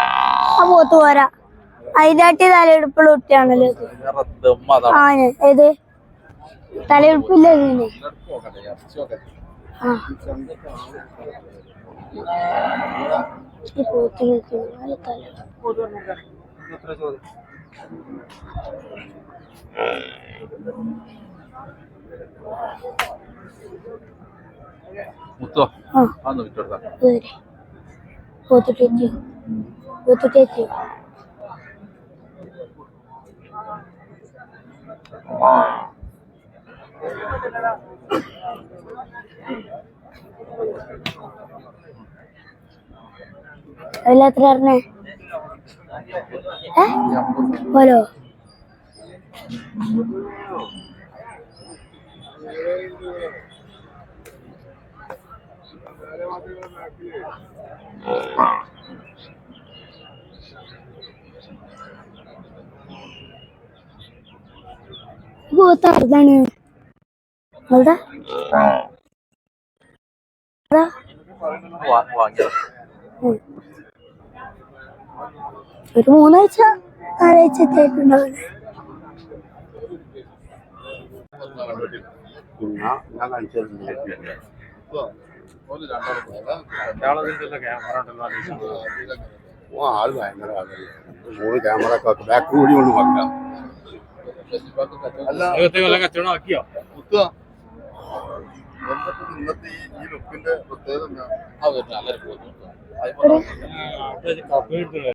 ആ പോത്ത് പോരാ. അതിനാട്ടി തലയെടുപ്പുള്ള കുട്ടിയാണല്ലോ ഏത് തലയെടുപ്പില്ല പോത്തുട്ടേച്ചി അതിലെത്ര പറഞ്ഞേ പോലോ പോത്താണ് ഒരു 3 ആഴ്ച 4 ആഴ്ച ആയിട്ടുണ്ടാവില്ല. ആള് ഭയങ്കര 3 ക്യാമറ ബാക്ക് കൂടി കൊണ്ട് വെക്കാം. ഇന്നത്തെ ഈ ലുക്കിന്റെ പ്രത്യേകത